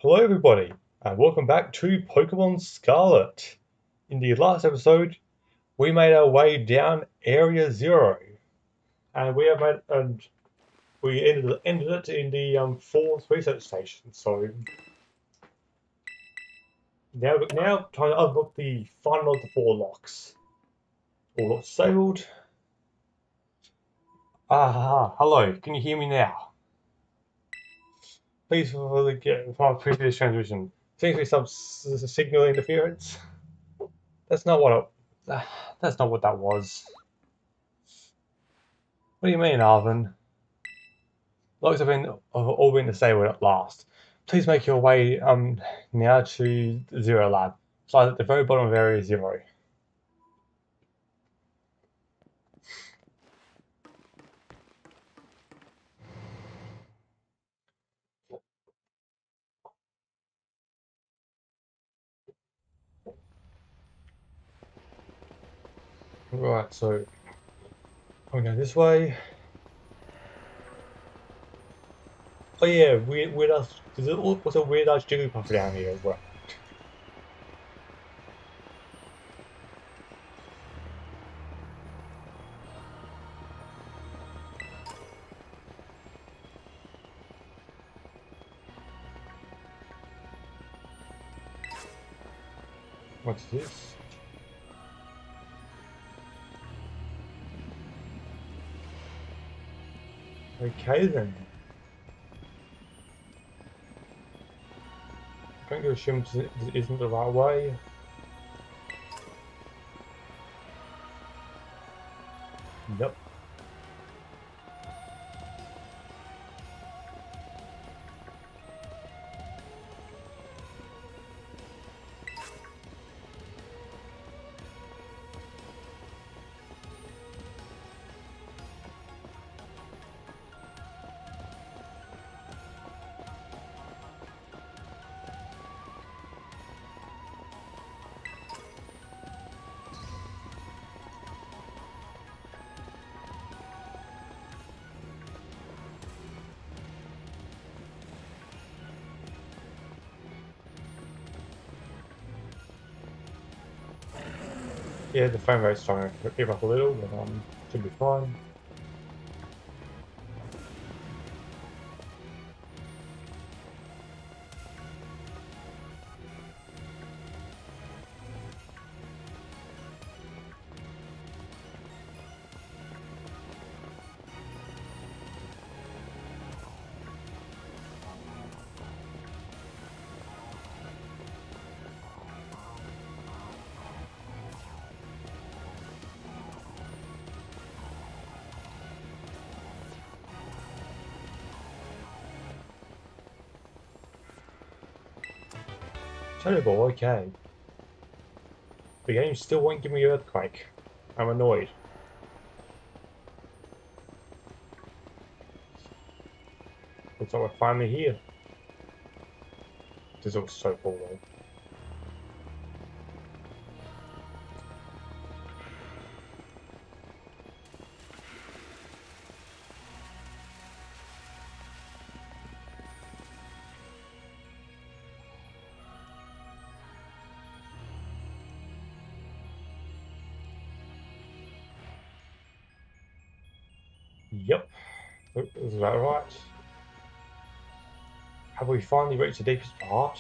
Hello everybody, and welcome back to Pokémon Scarlet. In the last episode, we made our way down Area Zero, and we ended it in the fourth research station. So now time to unlock the final of the four locks. All locks disabled. Hello, can you hear me now? Please for my previous transmission. Seems to be some signal interference. That's not what that's not what that was. What do you mean, Arvin? Locks have all been disabled at last. Please make your way now to the Zero Lab. It's at the very bottom of Area Zero. Right, so I'm going this way. Oh yeah, weird ass. There's also a weird ass Jigglypuff down here as well. What's this? Okay then. I'm going to assume this isn't the right way. Nope. Yeah, the frame rate's trying to give up a little, but should be fine. Terrible, okay. The game still won't give me Earthquake. I'm annoyed. Looks like we're finally here. This looks so cool though. Yep. Is that right? Have we finally reached the deepest part?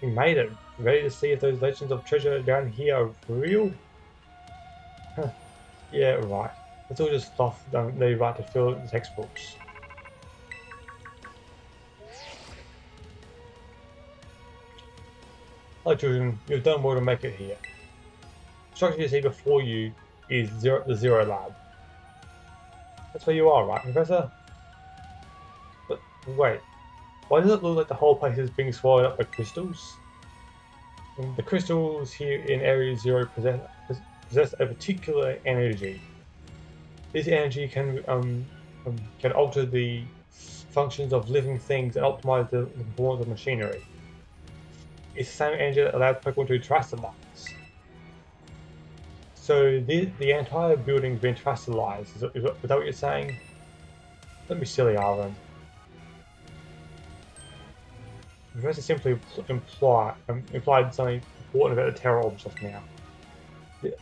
We made it. Ready to see if those legends of treasure down here are real? Huh. Yeah, right. It's all just stuff they write to fill the textbooks. Hello children, you've done well to make it here. The structure you see before you is the Zero Lab. That's where you are, right, Professor? But wait, why does it look like the whole place is being swallowed up by crystals? The crystals here in Area Zero possess a particular energy. This energy can alter the functions of living things and optimize the performance of machinery. It's the same energy that allows Pokemon to terastallize. So the entire building's been terastallized. Is that what you're saying? Don't be silly, Arvin. Professor simply implied something important about the Terror Orbs just now. The-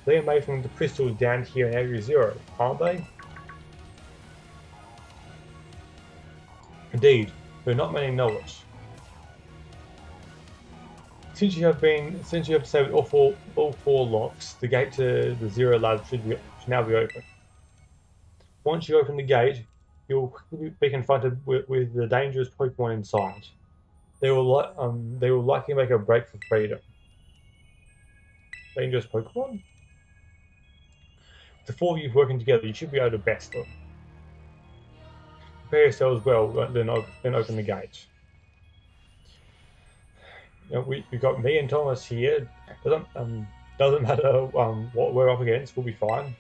they are made from the crystals down here in Area Zero, aren't they? Indeed, though not many know it. Since you have disabled all four locks, the gate to the Zero Lab should now be open. Once you open the gate, you will quickly be confronted with the dangerous Pokemon inside. They will likely make a break for freedom. Dangerous Pokemon? The four of you working together, you should be able to best them. Prepare yourselves well, then open the gate. You know, we've got me and Thomas here. Doesn't matter what we're up against, we'll be fine.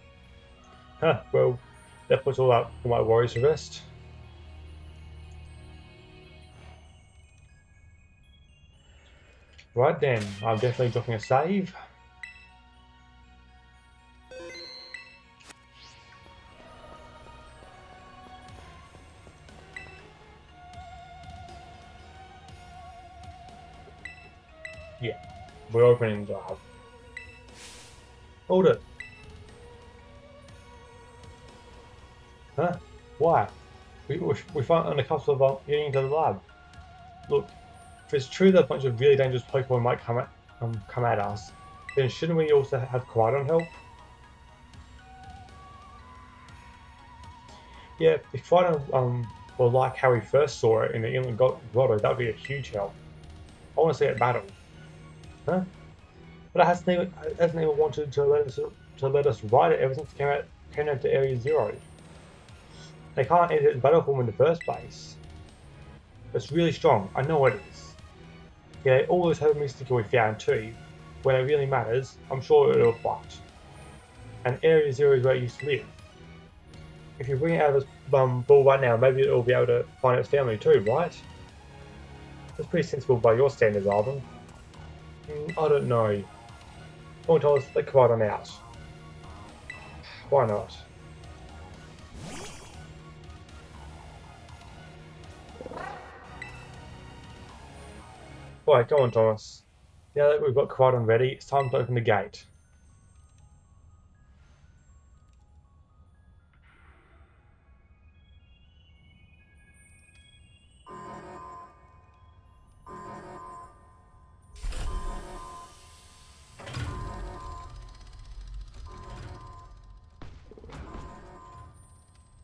Huh, well, that puts all my worries to rest. Right then, I'm definitely dropping a save. Yeah, we're opening the hub. Hold it. Huh? Why? We found on the cusp of getting into the lab. Look, if it's true that a bunch of really dangerous Pokemon might come at us, then shouldn't we also have Koraidon help? Yeah, if Koraidon were like how we first saw it in the Inland Grotto, that would be a huge help. I want to see it battle. Huh? But it hasn't even wanted to let us ride it ever since it came out to Area Zero. They can't enter its battle form in the first place. It's really strong, I know it is. Yeah, all those Heavy Mystical we found too. When it really matters, I'm sure it'll fight. And Area Zero is where it used to live. If you bring it out of this ball right now, maybe it'll be able to find its family too, right? That's pretty sensible by your standards, Arvin. I don't know. Come on, Thomas, let Koraidon out. Why not? Alright, go on, Thomas. Now that we've got Koraidon ready, it's time to open the gate.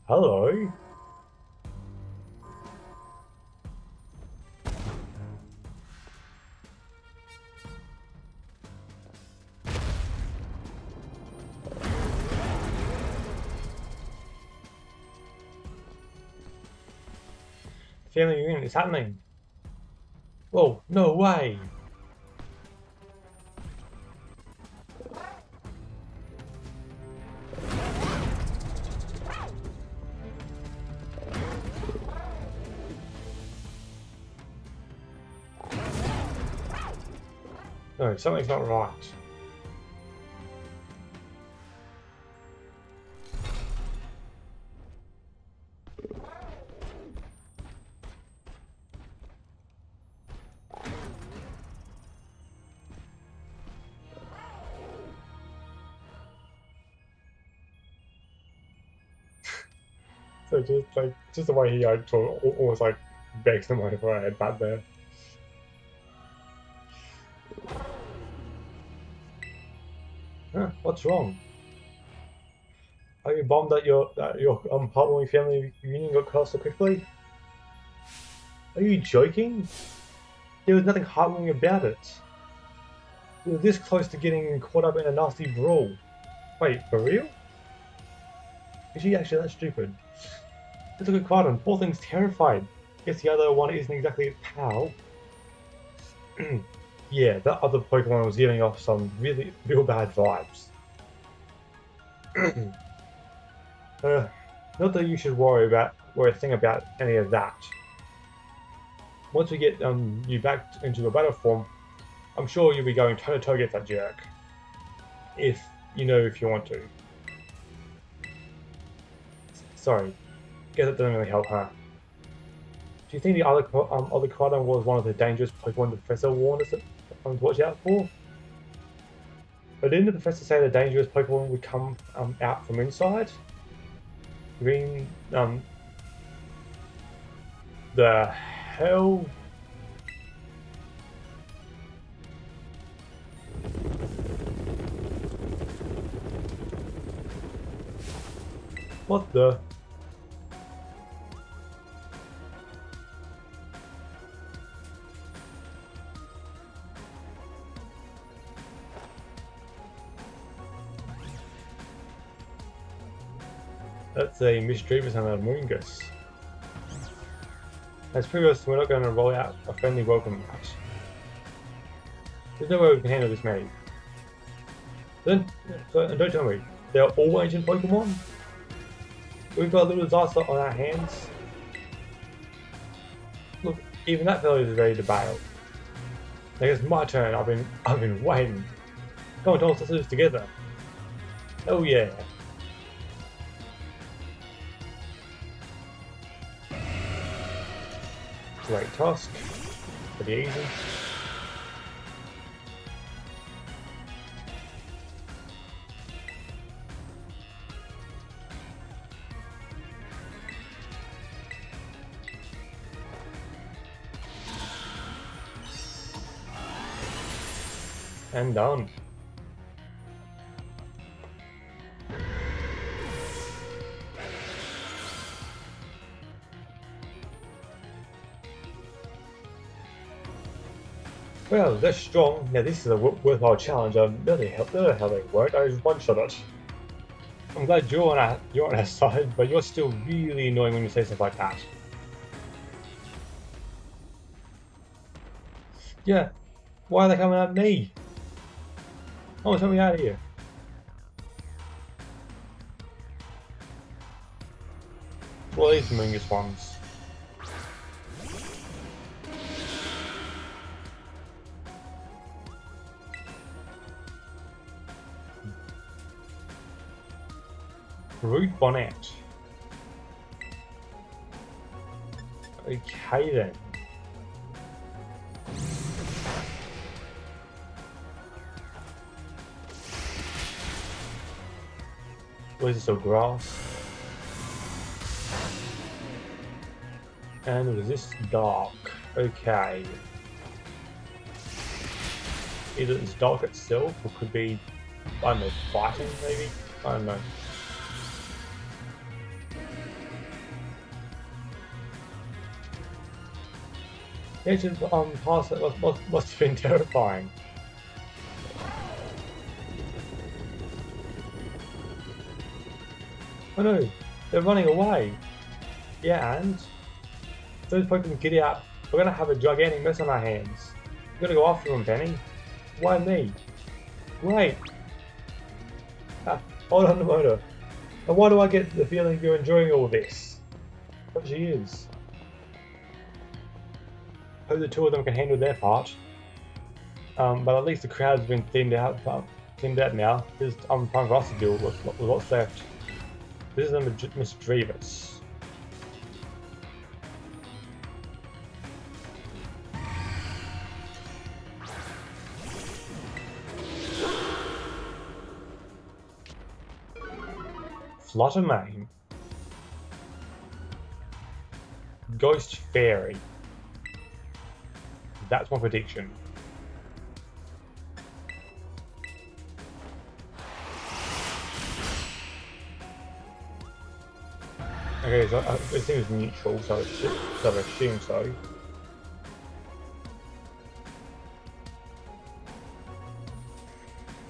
Hello? Family reunion is happening. Whoa, no way! No, something's not right. So just the way he almost like begs them over for a headbutt there. Huh, what's wrong? Are you bummed that your heartwarming family reunion got cut so quickly? Are you joking? There was nothing heartwarming about it. We were this close to getting caught up in a nasty brawl. Wait, for real? Is she actually that stupid? Let's look at Quaddon. Poor thing's terrified. Guess the other one isn't exactly a pal. Yeah, that other Pokemon was giving off some real bad vibes. Not that you should worry a thing about any of that. Once we get you back into a battle form, I'm sure you'll be going toe to toe against that jerk. If you want to. Sorry, guess that doesn't really help, huh? Do you think the other Crawdon was one of the dangerous Pokemon the Professor warned us to watch out for? But didn't the Professor say the dangerous Pokemon would come out from inside? Green, the hell? What the? That's a mischievous and a Moongus. As previous, we're not going to roll out a friendly welcome match. There's no way we can handle this many. And don't tell me, they're all ancient Pokemon? We've got a little disaster on our hands. Look, even that fellow is ready to bail. I guess it's my turn. I've been waiting. Come on, Thomas, let's do this together. Oh yeah. Great task. Pretty easy. And done. Well, they're strong. Now this is a worthwhile challenge. No, the hell they weren't. I just one-shot it. I'm glad you're on our side, but you're still really annoying when you say stuff like that. Yeah, why are they coming at me? Oh, tell me out of here. Well, these Moongus ones. Rude Bonnet. Okay then. What is this, a grass? And was this dark? Okay. Either it's dark itself or could be, I don't know, fighting maybe? I don't know. The ancient past that must have been terrifying. Oh no, they're running away. Yeah, and those Pokemon get out. We're gonna have a gigantic mess on our hands. We're gonna go after them, Penny. Why me? Wait. Ah, hold on the motor. And why do I get the feeling you're enjoying all this? But she is. Hope the two of them can handle their part. But at least the crowd's been thinned out now. There's time for us to deal with what's left. This is a mischievous. Fluttermane. Ghost Fairy. That's my prediction. Okay, so it seems neutral, so I assume so.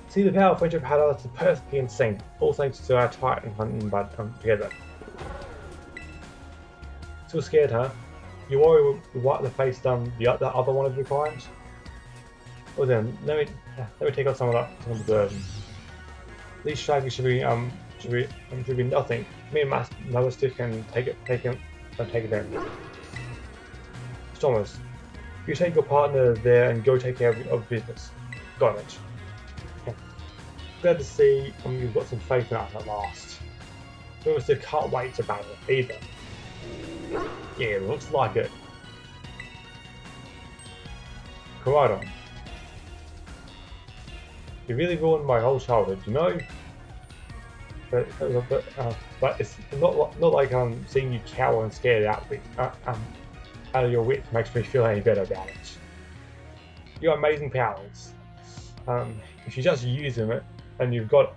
See, the power of friendship had us perfectly in sync, all thanks to our Titan hunting together. Still scared, huh? You worry with what the face the other one of your clients? Well then, let me take off some of the burden. These Shaggy should be nothing. Me and Mother Stiff can take it down. Thomas, you take your partner there and go take care of business. Got it. Yeah. Glad to see you've got some faith in us at last. Mother Stiff can't wait to battle either. Yeah, looks like it. Komodo. You really ruined my whole childhood, you know? But it's not like seeing you cower and scared out of your wits makes me feel any better about it. Your amazing powers. If you just use them, and you've got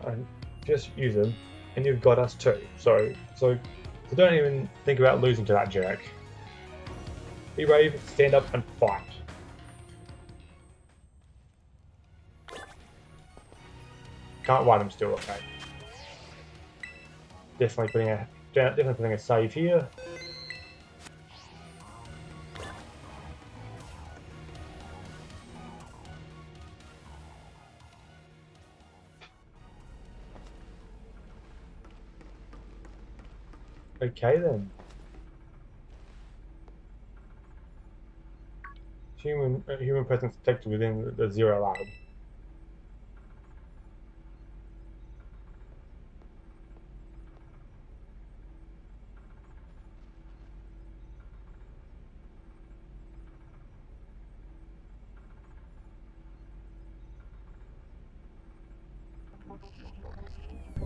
just use them, and you've got us too. So don't even think about losing to that jerk. Be brave, stand up, and fight. Can't ride him still, okay. Definitely putting a save here. Okay then. Human presence detected within the Zero Lab.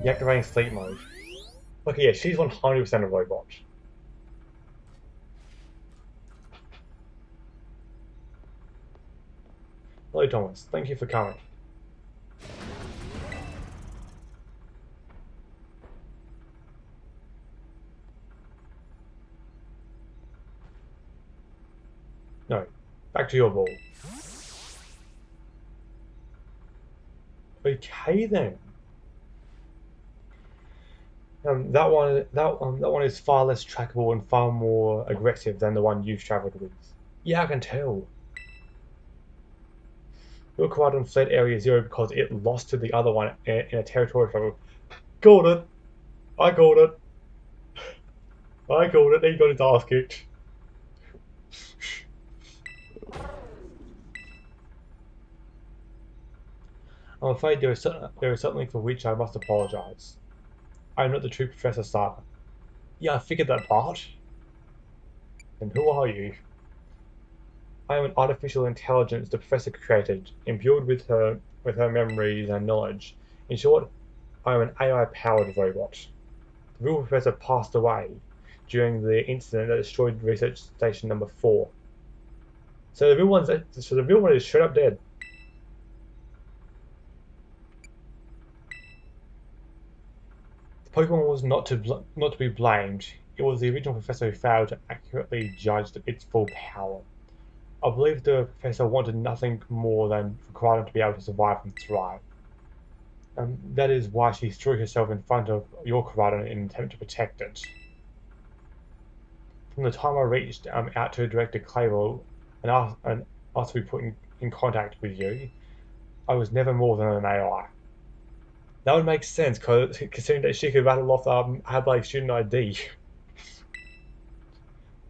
Deactivating sleep mode. Okay, yeah, she's 100% a robot. Hello, Thomas. Thank you for coming. No, back to your ball. Okay then. That one is far less trackable and far more aggressive than the one you've travelled with. Yeah, I can tell. Your Quadrant fled Area Zero because it lost to the other one in a territory struggle. Called it. I called it. I called it. He got his ass kicked. I'm afraid there is something for which I must apologise. I am not the true Professor Starter. Yeah, I figured that part. And who are you? I am an artificial intelligence the Professor created, imbued with her memories and knowledge. In short, I am an AI-powered robot. The real Professor passed away during the incident that destroyed Research Station Number 4. So the real one is straight up dead. The Pokemon was not to be blamed. It was the original Professor who failed to accurately judge its full power. I believe the Professor wanted nothing more than for Koraidon to be able to survive and thrive. That is why she threw herself in front of your Koraidon in an attempt to protect it. From the time I reached out to Director Clavel and asked to be put in contact with you, I was never more than an AI. That would make sense, considering that she could rattle off Hadley student ID.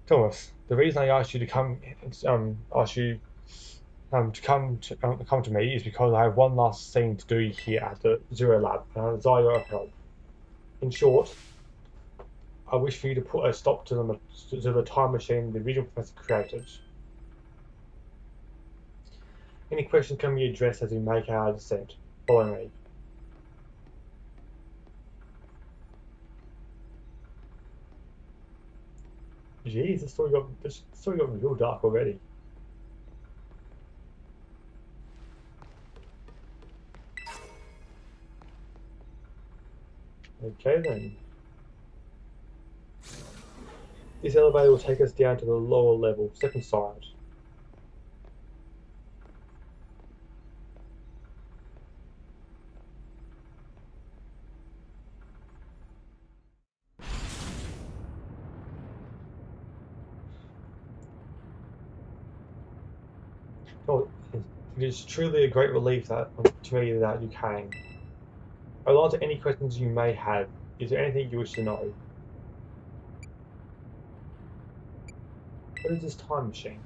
Thomas, the reason I asked you to come, come to me is because I have one last thing to do here at the Zero Lab, and I desire your help. In short, I wish for you to put a stop to the time machine the original Professor created. Any questions can be addressed as we make our descent. Follow me. Jeez, this story got real dark already. Okay then. This elevator will take us down to the lower level, second side. Oh, it is truly a great relief to me that you came. I'll answer any questions you may have. Is there anything you wish to know? What is this time machine?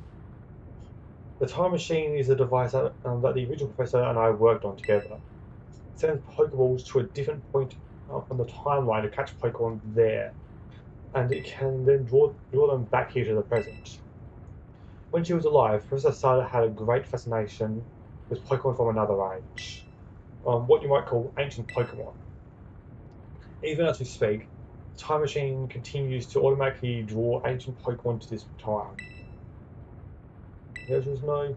The time machine is a device that the original Professor and I worked on together. It sends Pokeballs to a different point on the timeline to catch Pokemon there, and it can then draw them back here to the present. When she was alive, Professor Sada had a great fascination with Pokemon from another age, what you might call ancient Pokemon. Even as we speak, the time machine continues to automatically draw ancient Pokemon to this time. There was no.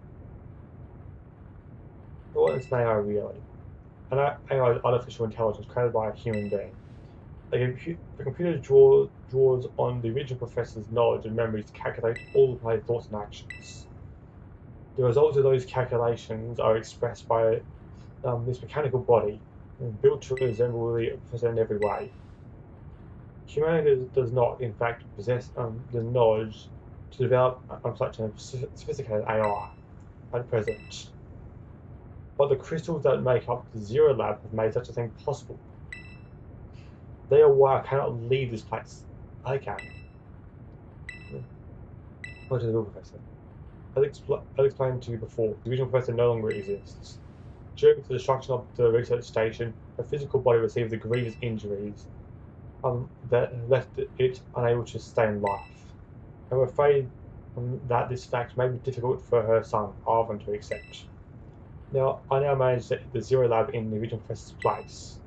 What is an AI really? An AI is artificial intelligence created by a human being. The computer draws on the original professor's knowledge and memories to calculate all the player's thoughts and actions. The results of those calculations are expressed by this mechanical body, built to resemble the professor in every way. Humanity does not, in fact, possess the knowledge to develop such a sophisticated AI at present. But the crystals that make up the Zero Lab have made such a thing possible. They are why I cannot leave this place. I can. What is the real professor? As explained to you before, the original professor no longer exists. During the destruction of the research station, her physical body received the grievous injuries that left it unable to sustain life. I'm afraid that this fact may be difficult for her son, Arvin, to accept. I now manage the Zero Lab in the original professor's place.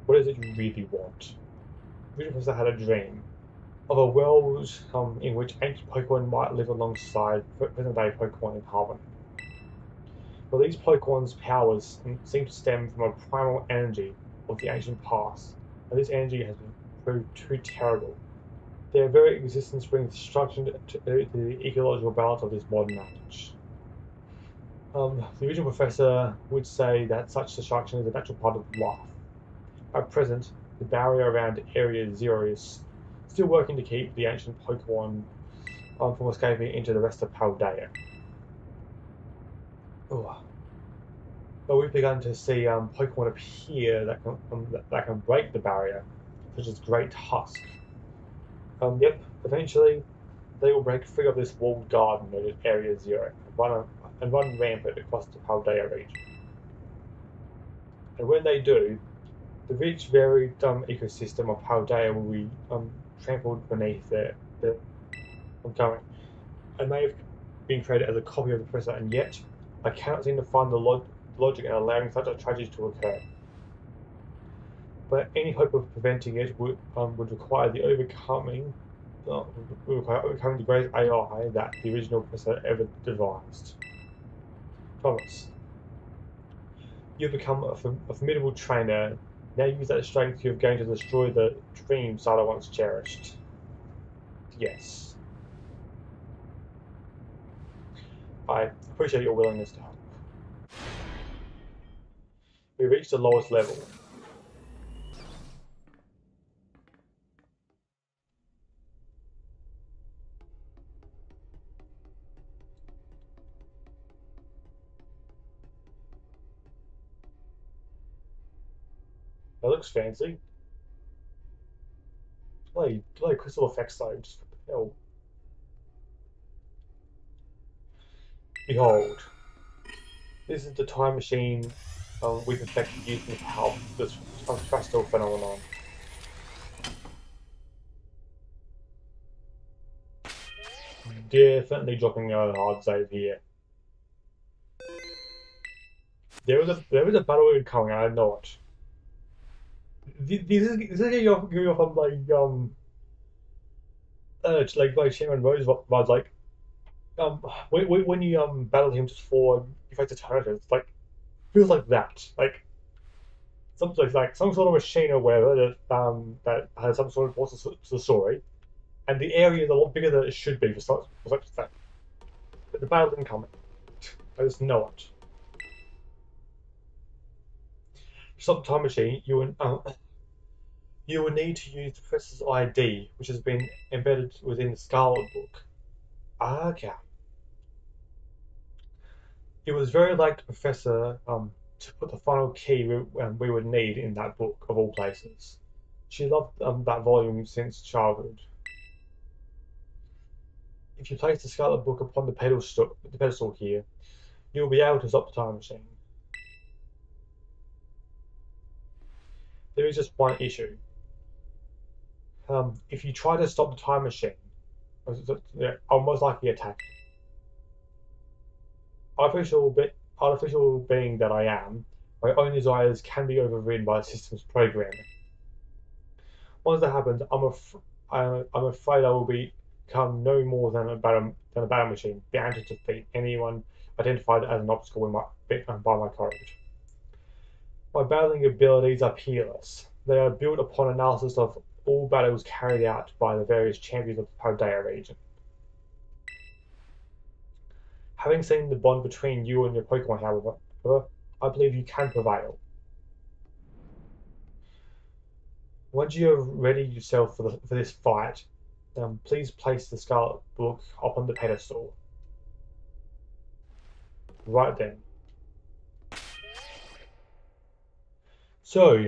What is it you really want? The original professor had a dream of a world in which ancient Pokemon might live alongside present-day Pokemon in harmony. Well, these Pokemon's powers seem to stem from a primal energy of the ancient past, and this energy has proved too terrible. Their very existence brings destruction to the ecological balance of this modern age. The original professor would say that such destruction is a natural part of life. At present, the barrier around Area Zero is still working to keep the ancient Pokemon from escaping into the rest of Paldea. Ugh. But we've begun to see Pokemon appear that can break the barrier, such as Great Tusk. Yep, eventually they will break free of this walled garden known as Area Zero and run rampant across the Paldea region. And when they do, the rich, varied ecosystem of Paldea will be trampled beneath their going. I may have been created as a copy of the Professor, and yet I cannot seem to find the logic in allowing such a tragedy to occur. But any hope of preventing it would require the overcoming the great AI that the original Professor ever devised. Thomas, you've become a formidable trainer. Now use that strength you have gained to destroy the dream Sada once cherished. Yes, I appreciate your willingness to help. We reached the lowest level. That looks fancy. Play crystal effects though, just what the hell. Behold, this is the time machine we perfected using the power of this fractal phenomenon. Definitely dropping a hard save here. There was a battle coming, I know it. This is getting off on like Sharon Rose vibes like when you battle him just for you fight the Tyranitar, it's like feels like that. Like something like some sort of machine or whatever that has some sort of importance to the story. And the area is a lot bigger than it should be for such a thing. But the battle didn't come. I just know it. To stop the time machine, you will need to use the Professor's ID, which has been embedded within the Scarlet book. Okay. It was very like the Professor to put the final key we would need in that book of all places. She loved that volume since childhood. If you place the Scarlet book upon the pedestal here, you will be able to stop the time machine. There is just one issue. If you try to stop the time machine, Yeah, I'll most likely attack. Artificial being that I am, my own desires can be overridden by the system's programming. Once that happens, I'm afraid I will become no more than a battle machine, bound to defeat anyone identified as an obstacle by my courage. My battling abilities are peerless. They are built upon analysis of all battles carried out by the various champions of the Paldea region. Having seen the bond between you and your Pokemon, however, I believe you can prevail. Once you have readied yourself for this fight, please place the Scarlet Book up on the pedestal. Right then. So,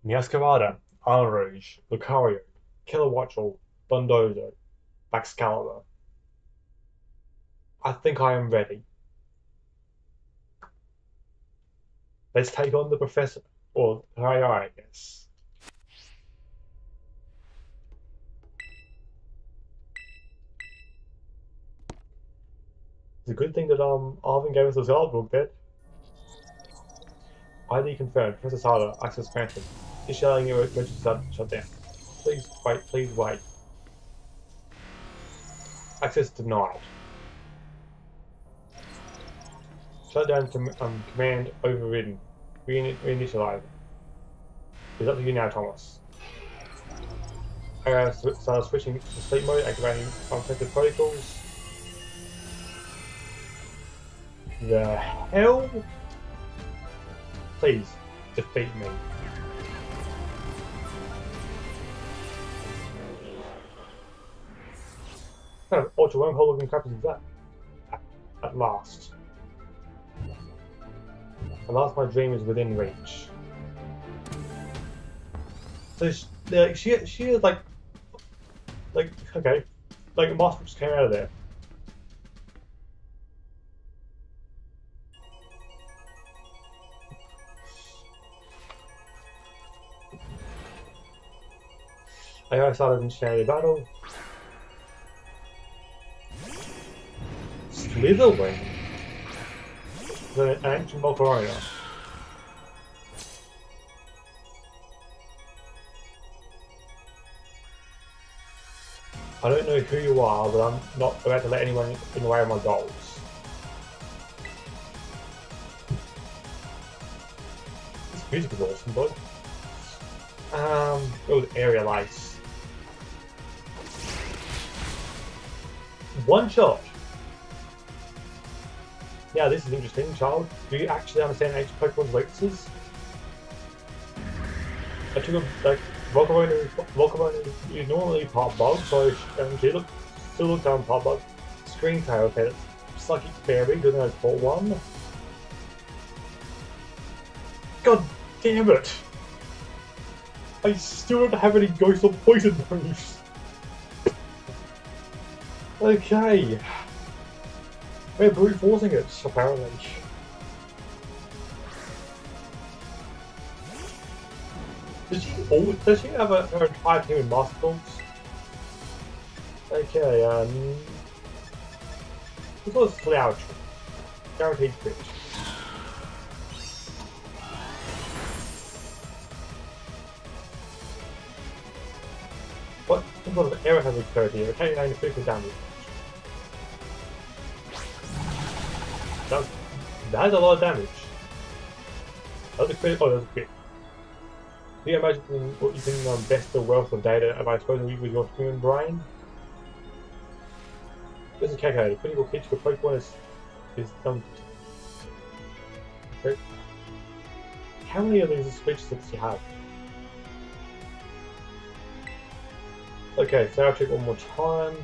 Miascarada, Arnrouge, Lucario, Kilowattrel, Dondozo, Baxcalibur. I think I am ready. Let's take on the Professor, or I guess. It's a good thing that Arvin gave us a Scarlet Book then. ID confirmed. Professor Sada, access granted. Issuing your emergency shutdown. Please wait, please wait. Access denied. Shutdown command overridden. Reinitialize. It's up to you now, Thomas. Start switching to sleep mode, activating unprotected protocols. The hell? Please, defeat me. What kind of ultra wormhole looking crap is that? At last. At last my dream is within reach. So she is like, okay, like a monster just came out of there. I started initiating a battle. Slitherwing? An ancient Volcarona. I don't know who you are, but I'm not about to let anyone in the way of my goals. This music is awesome, bud. It was Aerial Ice. One shot. Yeah, this is interesting, child. Do you actually understand ancient Pokemon's weaknesses? I took a Volcarona is normally part bug, so she still looks down part bug. Screen tail, okay, that's Psychic Fairy, doesn't have for one. God damn it! I still don't have any ghost or poison moves. Okay. We're brute forcing it, apparently. Does she have her entire team in Master Balls? Okay, this was Flower Tree. Guaranteed crit. What sort of error has occurred here? Taking 9 critical damage. That's a lot of damage. That was a crit. Oh, that was a crit. Do you imagine what you can best the wealth of data by exposing with your human brain? This is calculated. Critical hit to a Pokemon is done. Okay. How many of these speech slips do you have? Okay, so I'll check one more time.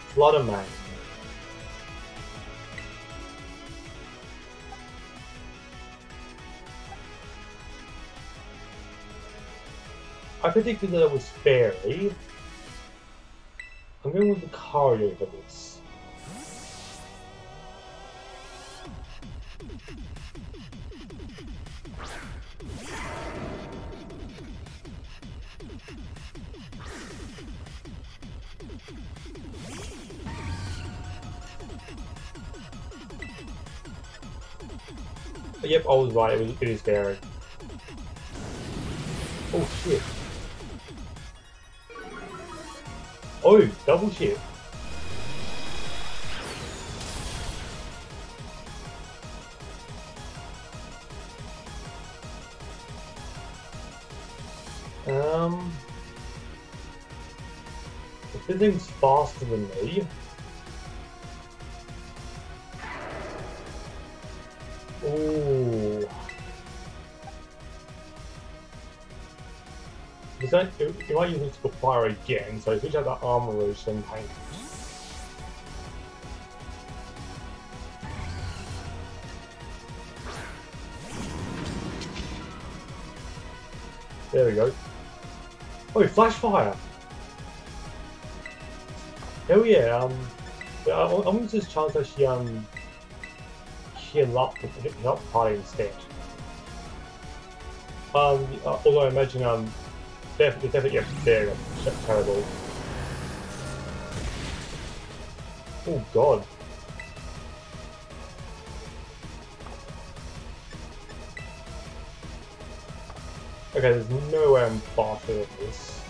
Flutter Mane. I predicted that it was Fairy. I'm going with Lucario for this. Yep, I was right. It is scary. Oh shit! Oh, double shit! If this thing's faster than me. Ooh. You might use mystical fire again, so if you have that armor rouge, then tank. There we go. Oh, flash fire! Hell yeah, I'm gonna just chance actually heal up the party instead. Although I imagine definitely yeah, there, that's terrible. Oh god. Okay, there's no way I'm faster than this.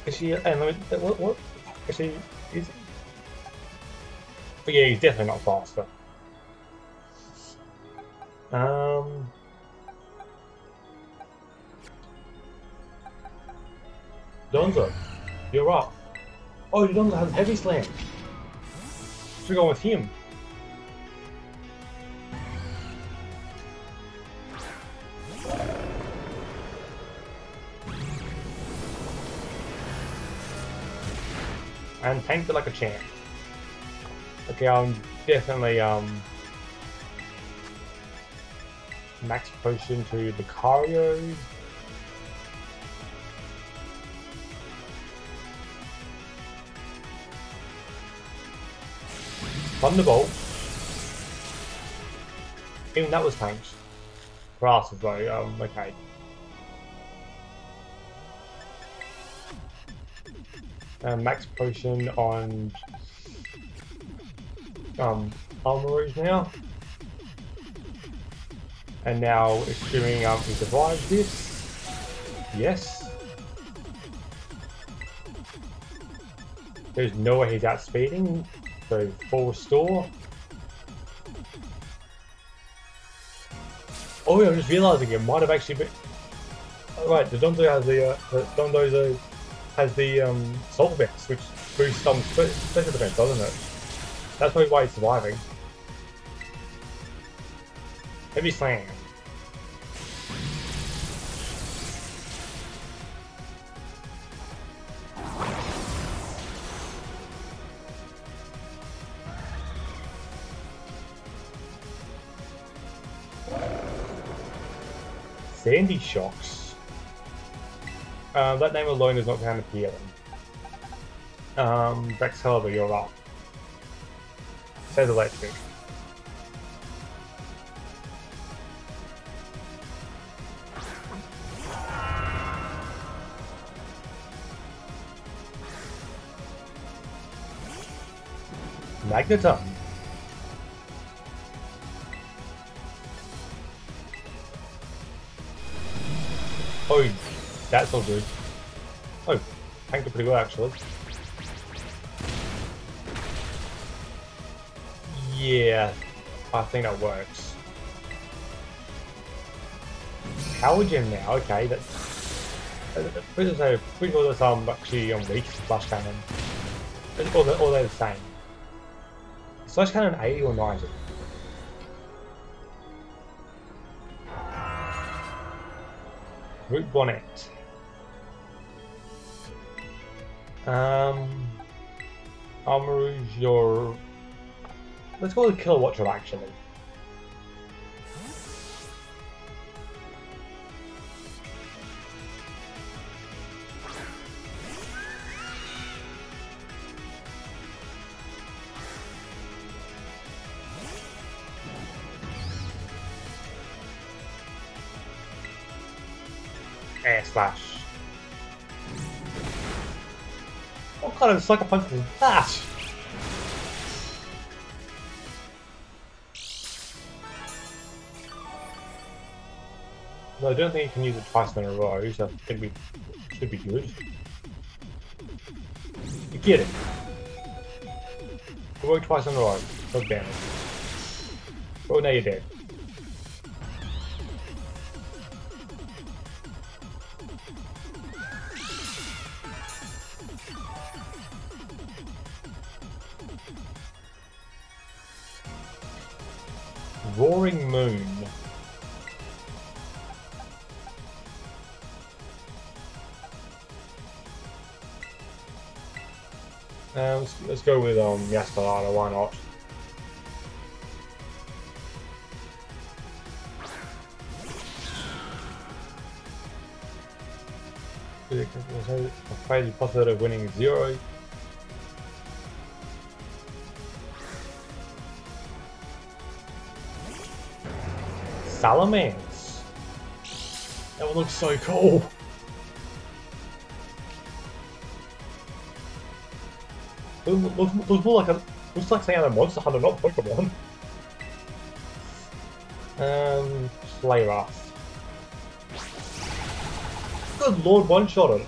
Actually, and what? Actually, is. But yeah, he's definitely not faster. Donzo, you're up. Oh, Donzo has heavy slam. Should we go with him? And tanked it like a champ. Okay, I'm definitely max potion to the Lucario. Thunderbolt. Even that was tanked. Grass though, okay. Max potion on armor rouge now. And now assuming he survives this. Yes. There's no way he's outspeeding. So full restore. Oh yeah, I'm just realizing it might have actually been. Oh, right, the Donzo has the Soul Vest, which boosts some special defense, doesn't it? That's probably why he's surviving. Heavy slam. Sandy Shocks. That name alone is not kind of appealing. Rex Helver, you're up. Says electric. Magneton. Oh, that's all good. Oh, tanked it pretty well actually. Yeah, I think that works. Power Gem now, okay, that's pretty sure that's actually weak to Flash Cannon. Or they're the same. Is Flash Cannon 80 or 90? Root Bonnet. Armor Rouge, your... Let's call it Kilowatt Drill actually. Air slash. What kind of sucker punch is that? No, I don't think you can use it twice in a row, so I think we should be good. You get it. It worked twice in a row. God damn it. Oh, now you're dead. Roaring Moon. Let's go with Yaskalana, why not? A crazy possibility of winning 0. Salamence. That one looks so cool. Looks more like looks like something out of Monster Hunter, not Pokemon. Playrough. Good lord, one-shot it.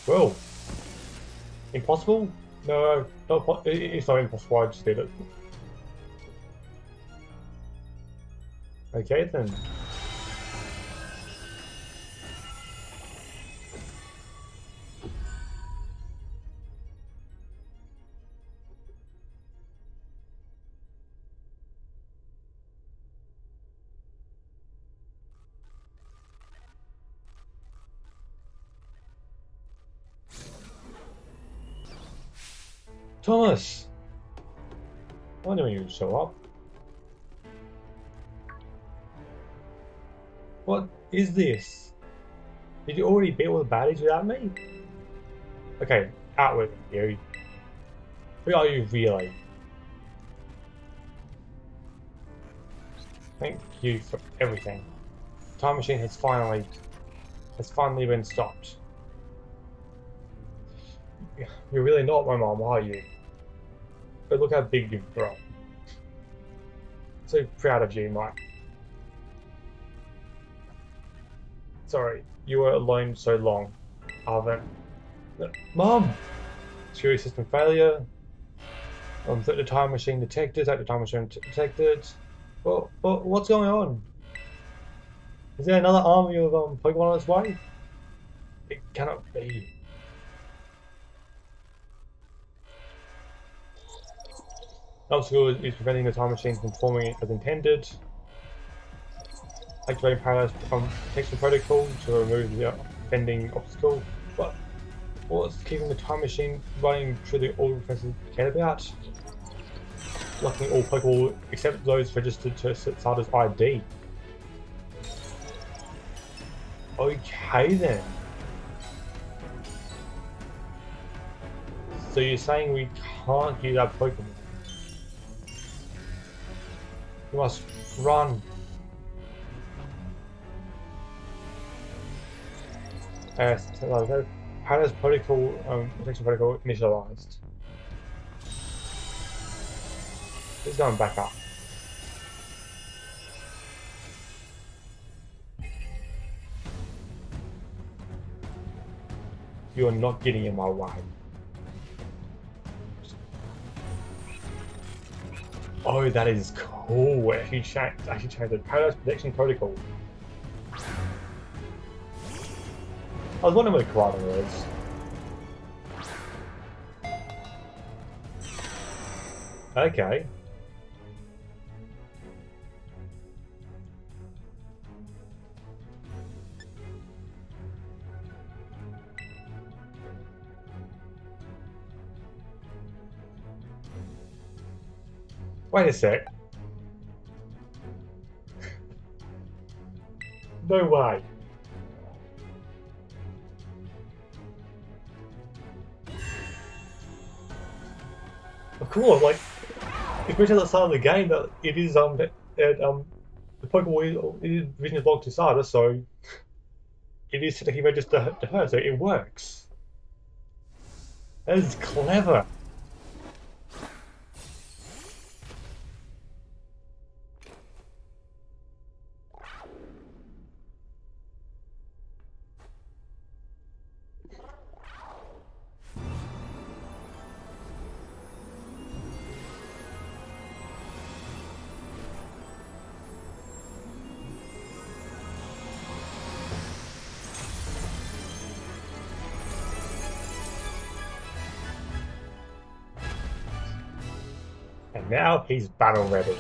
Well, impossible? No, it's not impossible. I just did it. Okay then. Thomas! Why don't you show up? What is this? Did you already beat all the baddies without me? Okay, out with you. Who are you really? Thank you for everything. The time machine has finally been stopped. You're really not my mom, are you? But look how big you've grown. So proud of you, Mike. Sorry, you were alone so long. Arvin. Mom! Security system failure. The time machine detected. The time machine detected. What's going on? Is there another army of Pokemon on its way? It cannot be. Obstacle is preventing the time machine from forming as intended. Activating Paradise protection protocol to remove the offending obstacle. But what's keeping the time machine running truly all professors care about? Locking all Pokeball except those registered to Sada's ID. Okay then. So you're saying we can't use our Pokemon? We must run. Paradise protocol, protection protocol initialized. It's going back up. You are not getting in my way. Oh, that is cool. Actually changed the Paradise Protection Protocol. I was wondering what Koala was. Okay. Wait a sec. No way. Of course, like, especially at the start of the game, that it is the Pokeball is vision is blocked to Sada, so it is technically registered to her, so it works. That is clever. And now he's battle ready.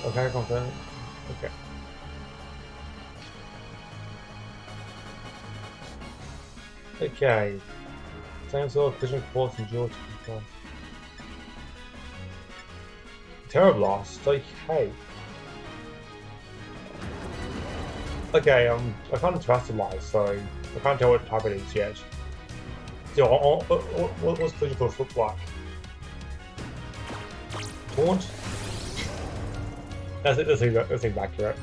Okay, confirm. Okay. Okay. Dinosaur, Vision Quartz, and George Control. Terrablast, okay. Okay, I can't terrestrialize, so I can't tell what type it is yet. So, what's Vision Quartz look like? Taunt? That seems accurate.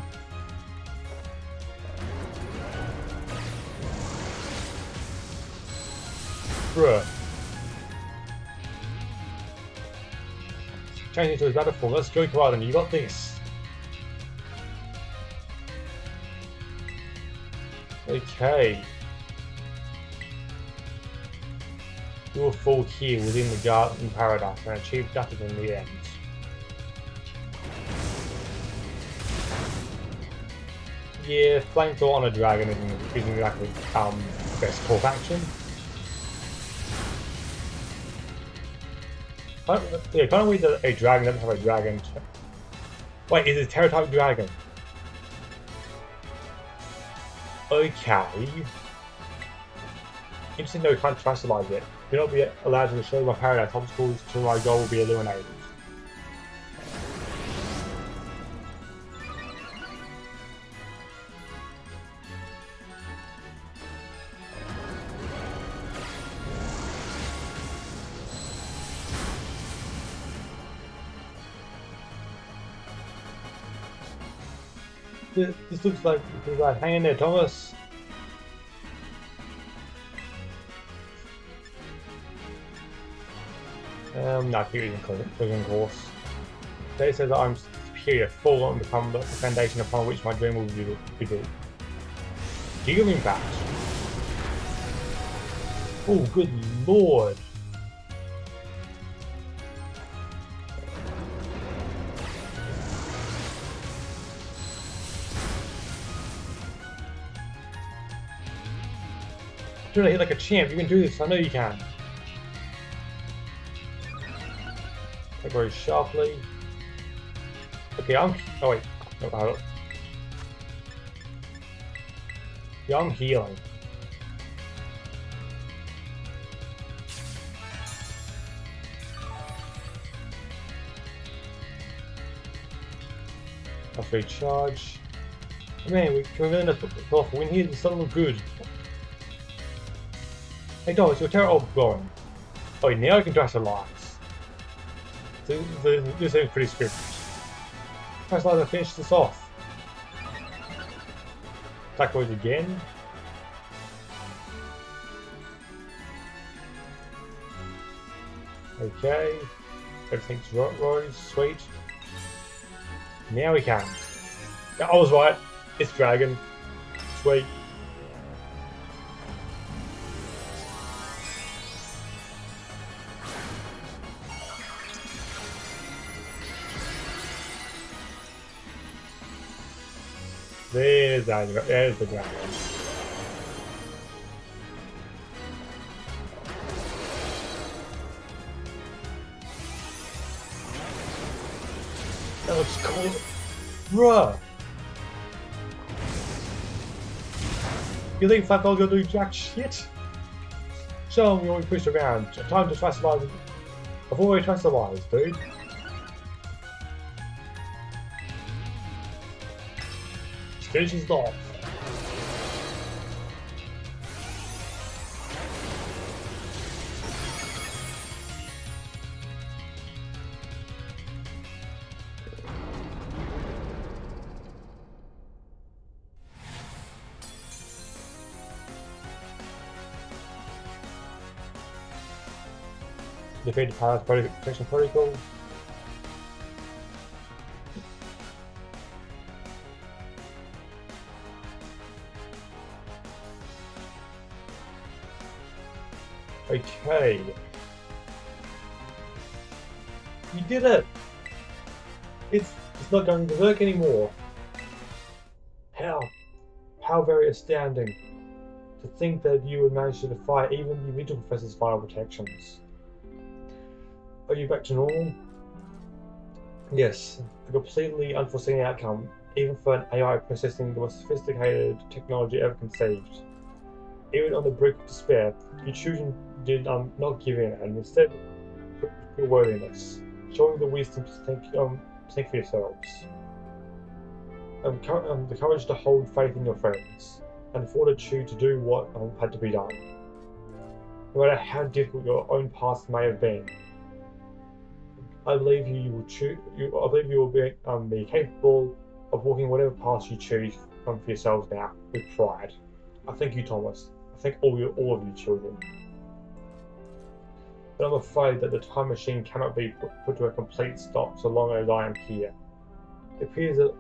Bruh. Change into his battle form. Let's go, Kawadan. You got this. Okay. You will fall here within the Garden Paradise and achieve nothing in the end. Yeah, Flamethrower on a dragon isn't exactly best course action. Yeah, kind of weird that a dragon doesn't have a dragon. Wait, is it a Terra type dragon? Okay. Interesting though, you can't terrestrialize it. You'll not be allowed to show my paradise. Obstacles to my goal will be eliminated. This looks like it's like, hang in there, Thomas. Not here in Collision Course. They said that I'm superior, full on become the foundation upon which my dream will be built. Giga Impact. Oh, good lord. You're gonna hit like a champ. You can do this. I know you can. I very sharply. Okay, oh wait. No, hold up. Yeah, I'm healing. I'll recharge. Man, we can really not pull off a win here. This doesn't look good. Hey Thomas, your Terra Orb going. Oh, now I can dress the lights. So, this seems pretty scripted. Press light to finish this off. Attack Voice again. Okay. Everything's right, sweet. Now we can. I was right. It's Dragon. Sweet. There's the dragon. That looks cool. Bruh! You think Fat Dog's gonna do jack shit? Show them you're pushed around. Time to tranquilize. I've already tranquilized, dude. Stage is off. Defeat the Palace Protection Protocol. Okay. You did it! It's not going to work anymore. How very astounding. To think that you would manage to defy even the original Professor's final protections. Are you back to normal? Yes, a completely unforeseen outcome, even for an AI possessing the most sophisticated technology ever conceived. Even on the brink of despair, your children did not give in and instead proved your worthiness, showing the wisdom to think for yourselves. The courage to hold faith in your friends, and the fortitude to do what had to be done. No matter how difficult your own past may have been, I believe you will be capable of walking whatever path you choose for yourselves now with pride. I thank you, Thomas. I thank all of you children. But I'm afraid that the time machine cannot be put to a complete stop so long as I am here. It appears that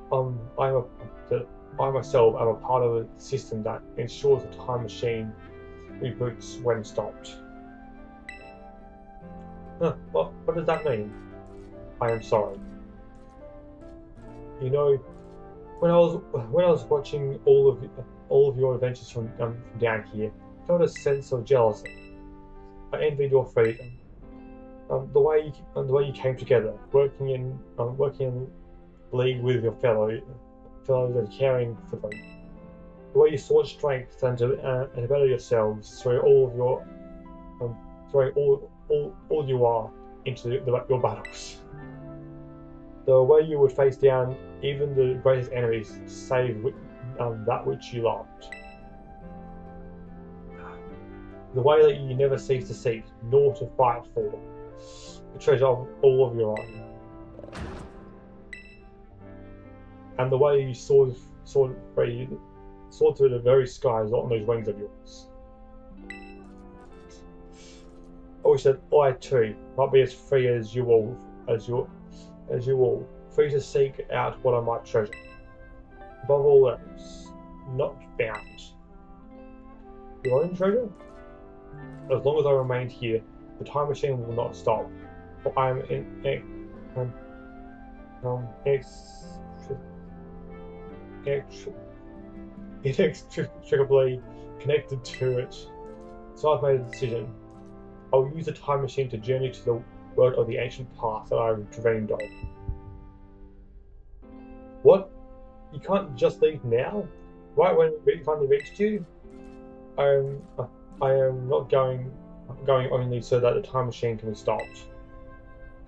I myself am a part of a system that ensures the time machine reboots when stopped. What does that mean? I am sorry. You know, when I was watching all of your adventures from down here, I felt a sense of jealousy. I envied your freedom, the way you came together, working in league with your fellows and caring for them. The way you sought strength and to better yourselves through all of your throwing all you are into your battles. The way you would face down even the greatest enemies to save that which you loved. The way that you never cease to seek, nor to fight for, the treasure of all of your own. And the way you soared through the very skies on those wings of yours. I wish that I too might be as free as you all, free to seek out what I might treasure. Above all else, not bound. Your own treasure? As long as I remain here, the time machine will not stop. For I am inextricably connected to it. So I've made a decision. I will use the time machine to journey to the world of the ancient past that I've dreamed of. What? You can't just leave now? Right when it finally reached you? I am not going only so that the time machine can be stopped.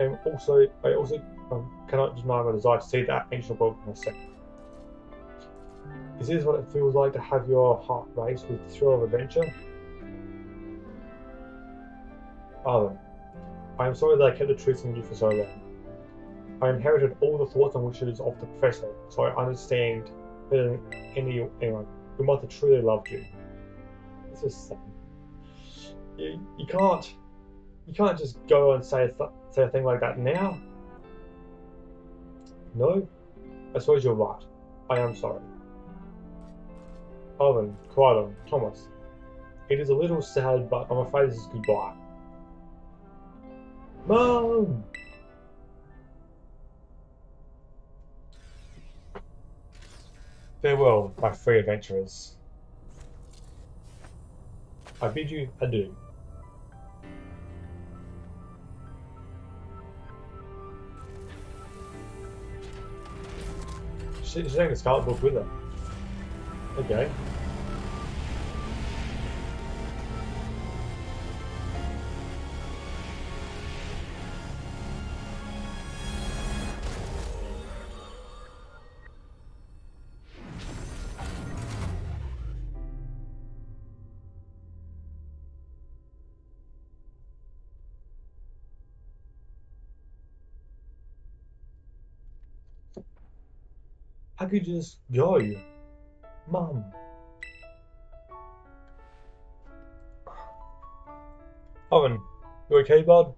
I also cannot deny my desire to see that ancient world myself. Is this what it feels like to have your heart race with the thrill of adventure? Arlen, I am sorry that I kept the truth from you for so long. I inherited all the thoughts and wishes of the Professor, so I understand better than anyone who must have truly loved you. It's just sad. You can't just go and say a thing like that now. No, I suppose you're right. I am sorry. Arlen, Krylan, Thomas, it is a little sad, but I'm afraid this is goodbye. Mom! Farewell, my free adventurers. I bid you adieu. She's taking the Scarlet book with her. Okay. How could you just go? Mum. Owen, you okay, bud?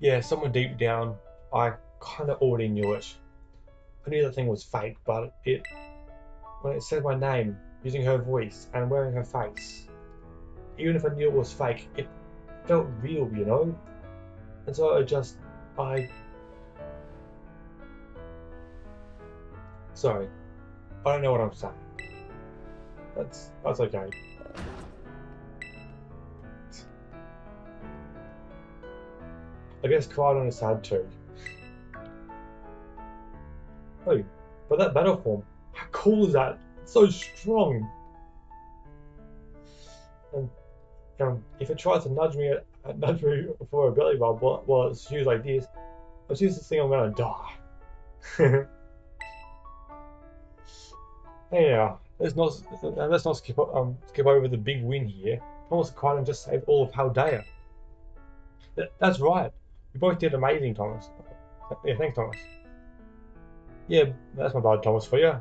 Yeah, somewhere deep down, I kind of already knew it. I knew that thing was fake, but when it said my name, using her voice and wearing her face, even if I knew it was fake, it felt real, you know? And so I... Sorry, I don't know what I'm saying. That's okay. I guess Quadron is sad too. Oh, but that battle form, how cool is that? It's so strong. And if it tries to nudge me for a belly rub while it's used like this, I choose this thing, I'm gonna die. Anyhow, let's not skip over the big win here. Thomas Quadron just saved all of Paldea. That's right. You both did amazing, Thomas. Yeah, thanks, Thomas. Yeah, that's my bad, Thomas, for you.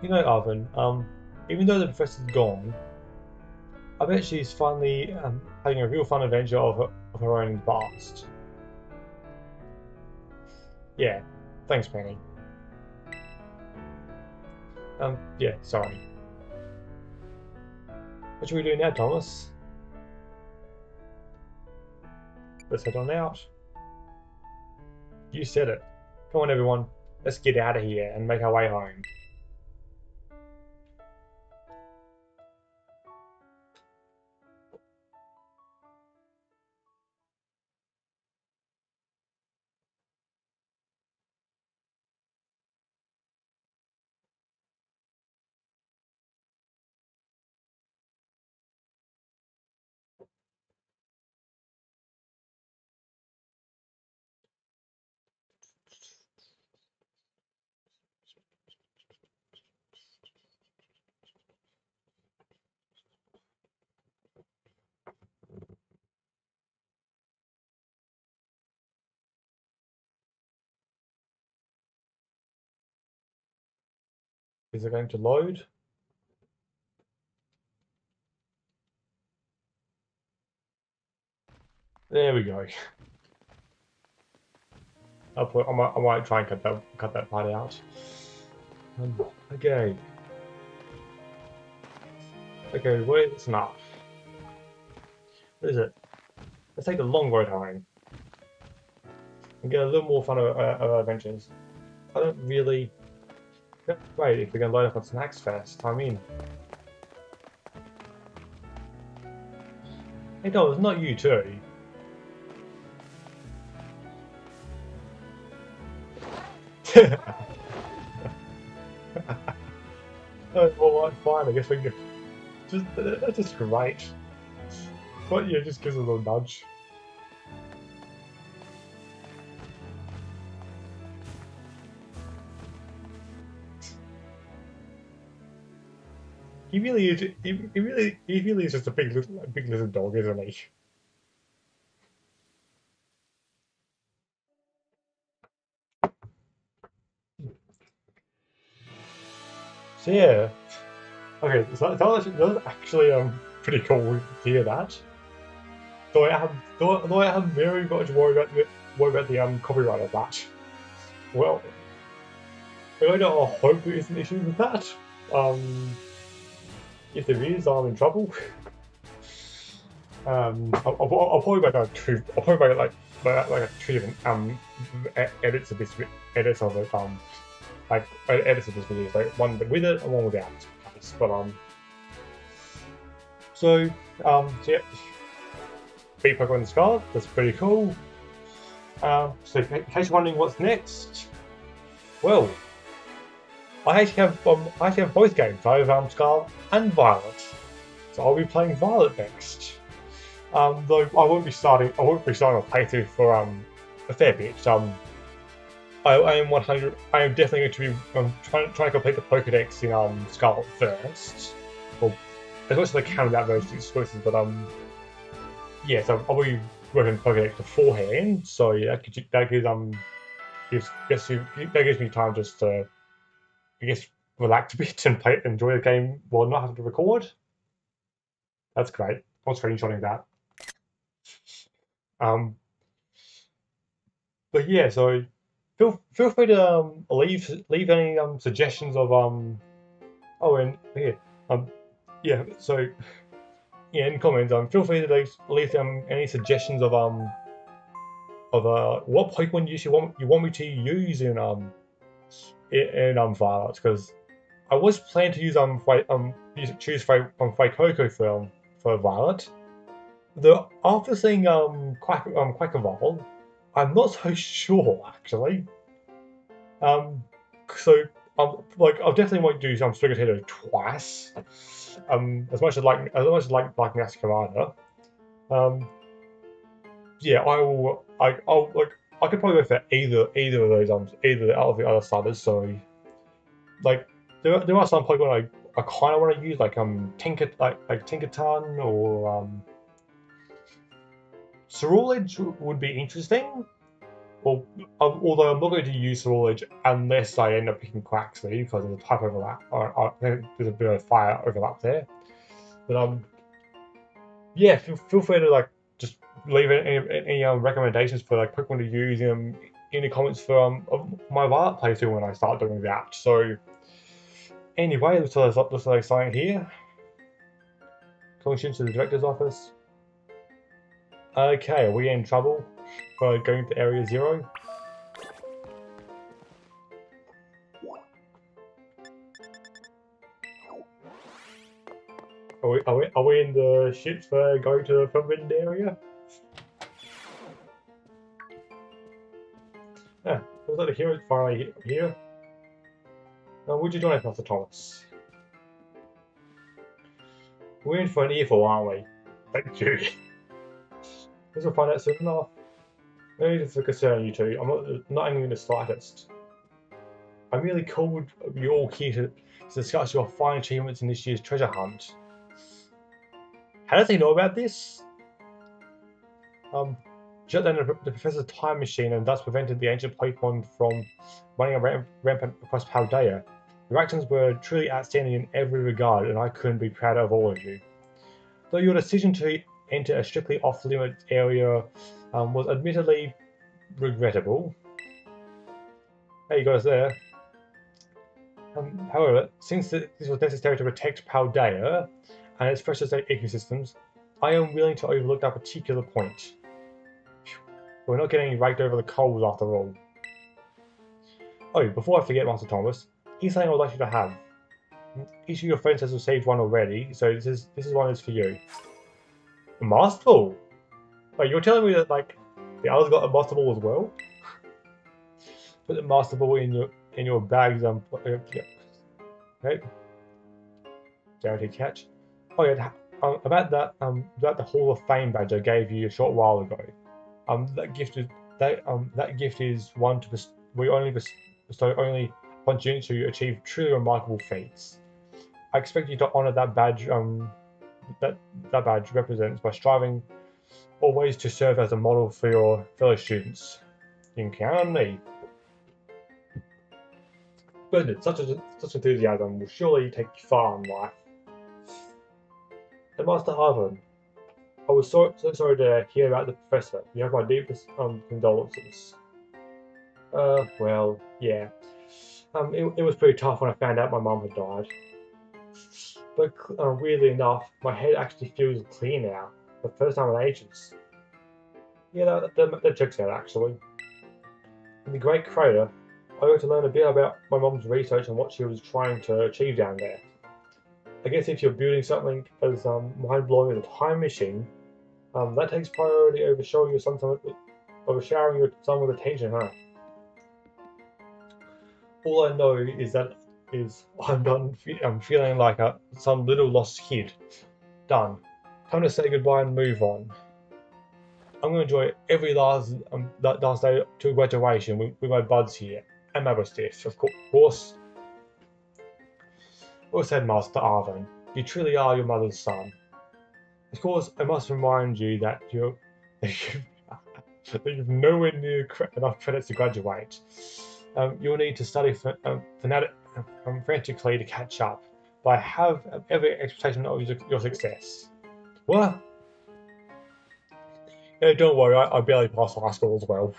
You know, Arvin, even though the professor's gone, I bet she's finally having a real fun adventure of her own in the past. Yeah, thanks, Penny. Yeah, sorry. What should we do now, Thomas? Let's head on out. You said it. Come on, everyone. Let's get out of here and make our way home. Is it going to load? There we go. I might try and cut that part out. Okay. Okay, wait, enough. What is it? Let's take the long road home and get a little more fun of our adventures. I don't really. Wait, if we're gonna load up on snacks first, I'm in. Hey, no, it's not you too. Oh, well, fine. I guess we can. That's just great. But yeah, just gives us a little nudge. He really is. He really is just a big little dog, isn't he? So yeah. Okay, so that was actually pretty cool to hear that. Though I have very much worry about the copyright of that. Well, I don't hope there is an issue with that. If there is, I'm in trouble. I'll probably make like two different edits of this edits of it edits of this video, like one with it and one without. But so yeah, beat Pokémon Scarlet. That's pretty cool. So in case you're wondering what's next, well, I actually have both games. I have Scarlet and Violet, so I'll be playing Violet next. Though I won't be starting a playthrough for a fair bit. I am definitely going to be trying to complete the Pokédex in Scarlet first. Well, as much as I can without those two exclusives, but yeah, so I'll be working Pokédex beforehand, so yeah, that gives me time just to, I guess, relax a bit and enjoy the game while not having to record. That's great. I was screenshotting that. Um, but yeah, so feel free to leave any suggestions of oh, and here yeah, so yeah, in comments feel free to leave any suggestions of what Pokemon you want me to use in Violet, because I was planning to use choose Fuecoco for Violet. The after seeing Quackavole, I'm not so sure actually. Um, so like I definitely won't do Sprigatito twice. As much as like Master Commander. Um, yeah, I'll like I could probably go for either of those either of the other starters. So like there are some Pokemon I kind of want to use like Tinkerton or Ceruledge would be interesting. Well, although I'm not going to use Ceruledge unless I end up picking Quaxley because there's a type overlap, or there's a bit of fire overlap there. But yeah, feel free to like just leave any recommendations for like Pokemon to use in the comments for my Violet playthrough when I start doing that. So anyway, looks like sign here. Calling to the director's office. Okay, are we in trouble for going to Area Zero? Are we in the shit for going to the forbidden area? Yeah, looks like the hero's finally here. Would you join us, Master Thomas? We're in for an earful, aren't we? Thank you. Guess we'll find out soon enough. No need to concern you two. I'm not angry in the slightest. I'm really called you all here to discuss your fine achievements in this year's treasure hunt. How does he know about this? Shut down the Professor's time machine and thus prevented the ancient Pokemon from running rampant across Paldea. Your actions were truly outstanding in every regard, and I couldn't be prouder of all of you. Though your decision to enter a strictly off-limits area was admittedly regrettable. Hey, you guys there. However, since this was necessary to protect Paldea and its precious ecosystems, I am willing to overlook that particular point. We're not getting raked over the coals after all. Oh, before I forget, Master Thomas, here's something I would like you to have. Each of your friends has received one already, so this is one that's for you. A Master Ball? Wait, you're telling me that like the others got a Master Ball as well? Put the Master Ball in your bags. Yeah. Okay. Guaranteed catch. Oh yeah. About the Hall of Fame badge I gave you a short while ago. That gift is one to we only bestow only upon students who achieve truly remarkable feats. I expect you to honour that badge. That badge represents by striving always to serve as a model for your fellow students. You can count on me. Splendid. Such enthusiasm will surely take you far in life. And Master Harvard, I was so sorry to hear about the professor. You have my deepest condolences. Well, yeah. It was pretty tough when I found out my mum had died. But weirdly enough, my head actually feels clear now, for the first time in ages. Yeah, that checks out actually. In the Great Crater, I got to learn a bit about my mum's research and what she was trying to achieve down there. I guess if you're building something as mind-blowing as a time machine, that takes priority over showering your son with attention, huh? All I know is I'm done. I'm feeling like some little lost kid. Done. Time to say goodbye and move on. I'm going to enjoy every last day to graduation with my buds here and my Mastiff, of course. Well said, Master Arvin. You truly are your mother's son. Of course, I must remind you that that you've nowhere near enough credits to graduate. You'll need to study frantically to catch up, but I have every expectation of your success. What? Yeah, don't worry, I barely passed high school as well.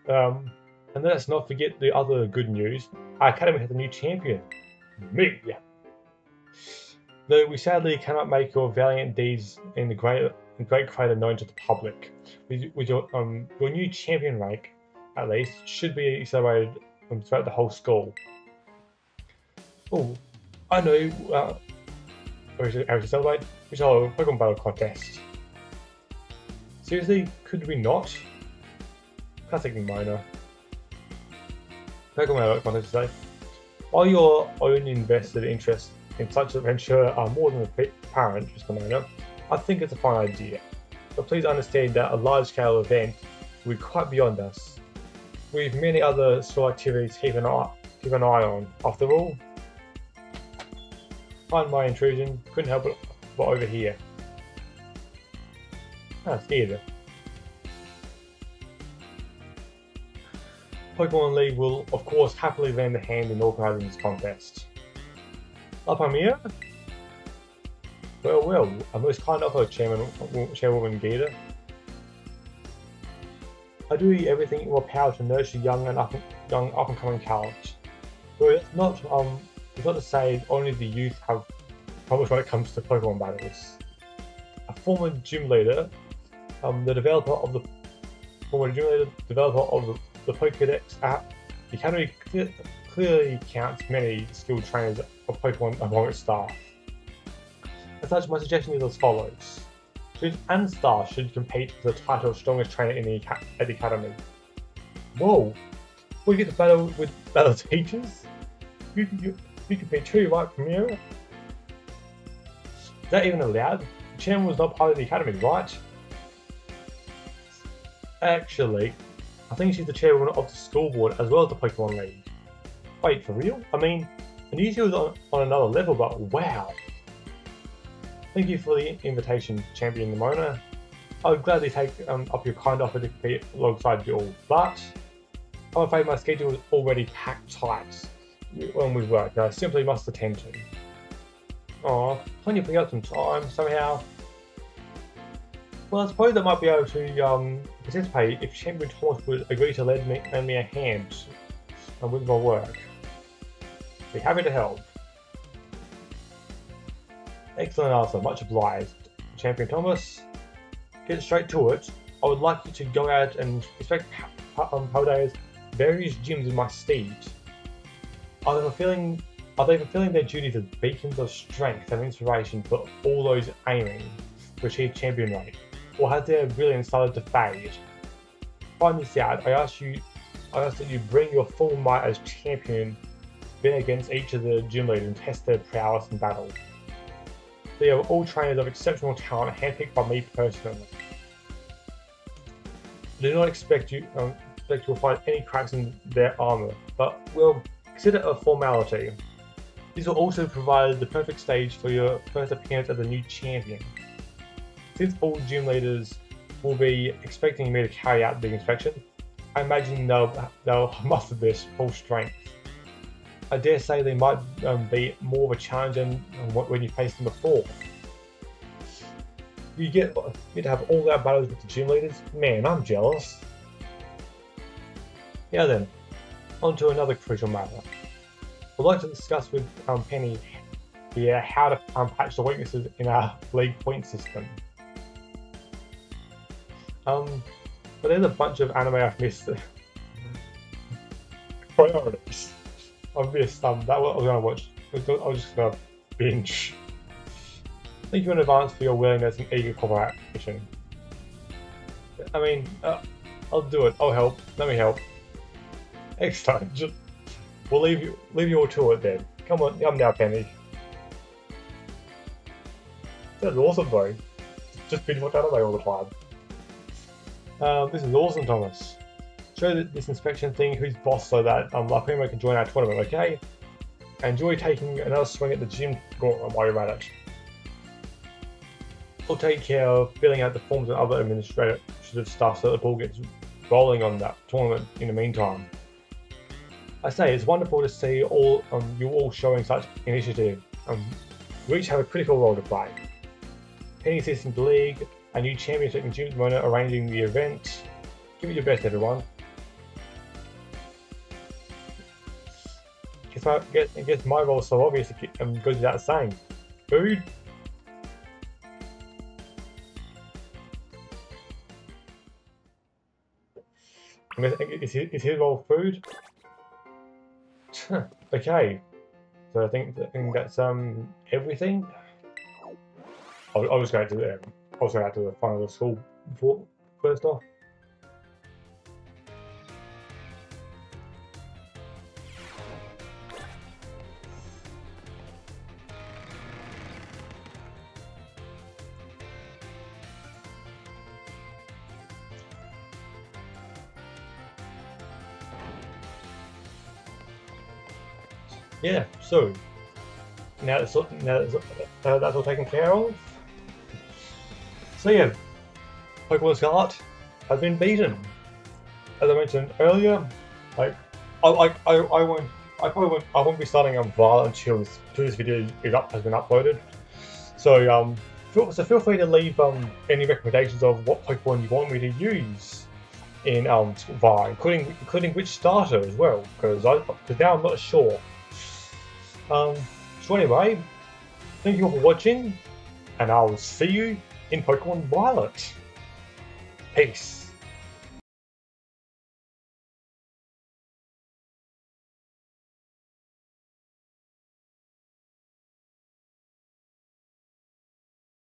And let's not forget the other good news. Our academy has a new champion. Me! Though we sadly cannot make your valiant deeds in the great crater known to the public. With your new champion rank, at least, should be celebrated throughout the whole school. Oh, I know. How we should celebrate? We should hold a Pokemon Battle contest. Seriously, could we not? Classic minor. Pokemon Battle contest today. While your own invested interest in such an adventure are more than apparent, Mr. Minor, I think it's a fine idea. But please understand that a large-scale event will be quite beyond us. We have many other school activities to keep an eye on. After all, pardon my intrusion, couldn't help but overhear. That's either. Pokemon League will, of course, happily lend a hand in organising this contest. La Premiere? Well, a most kind offer, Chairwoman Gita. I do everything in my power to nurture young up-and-coming talent. But it's not to say only the youth have problems when it comes to Pokemon battles. A former gym leader, the developer of the Pokédex app, the Academy clearly counts many skilled trainers of Pokemon among its staff. As such, my suggestion is as follows. Street and Star should compete for the title of strongest trainer at the Academy. Whoa! We get to battle with battle teachers? You compete too, right, Premier? Is that even allowed? The chairman was not part of the Academy, right? Actually, I think she's the chairwoman of the school board as well as the Pokemon League. Wait, for real? I mean, I knew she was on another level, but wow! Thank you for the invitation, Champion Nimona. I would gladly take up your kind offer to compete alongside you all, but I'm afraid my schedule is already packed tight with work that I simply must attend to. Aw, can't you pick up some time somehow? Well, I suppose I might be able to participate if Champion Thomas would agree to lend me a hand with my work. Be happy to help. Excellent answer, much obliged, Champion Thomas. Get straight to it. I would like you to go out and inspect Paldea's various gyms in my steed. Are they fulfilling their duties as beacons of strength and inspiration for all those aiming to achieve champion rank? Or has their brilliance started to fade? Find this out. I ask that you bring your full might as champion, then against each of the gym leaders and test their prowess in battle. They are all trainers of exceptional talent, handpicked by me personally. I do not expect you will find any cracks in their armour, but will consider it a formality. This will also provide the perfect stage for your first appearance as a new champion. Since all gym leaders will be expecting me to carry out the inspection, I imagine they'll muster their full strength. I dare say they might be more of a challenge than when you faced them before. You get to have all our battles with the gym leaders? Man, I'm jealous. Now then, on to another crucial matter. I'd like to discuss with Penny how to patch the weaknesses in our league point system. But there's a bunch of anime I've missed. Priorities. I've missed that I was going to watch. I was just going to binge. Thank you in advance for your willingness and eager cooperation. I mean, I'll do it. I'll help. Let me help. Excellent. We'll leave you all to it then. Come on, come now, Penny. That's awesome, though. Just binge watch anime all the time. This is awesome, Thomas. Show this inspection thing who's boss so that La Prima can join our tournament, okay? Enjoy taking another swing at the gym while you're at it. I'll take care of filling out the forms and other administrative stuff so that the ball gets rolling on that tournament in the meantime. I say it's wonderful to see all you all showing such initiative. We each have a critical role to play. Penny assisting the league, a new championship and Jim's Mona arranging the event. Give it your best, everyone. I guess my role is so obvious and goes without saying. Food? Is his role food? Okay. So I think that's everything. I was going to also have to find the school before first off. Yeah, so now that's all taken care of. So yeah, Pokémon Scarlet has been beaten. As I mentioned earlier, like I won't be starting on Violet until this video has been uploaded. So feel free to leave any recommendations of what Pokemon you want me to use in Violet, including which starter as well, because now I'm not sure. So anyway, thank you all for watching, and I'll see you in Pokemon Violet. Peace.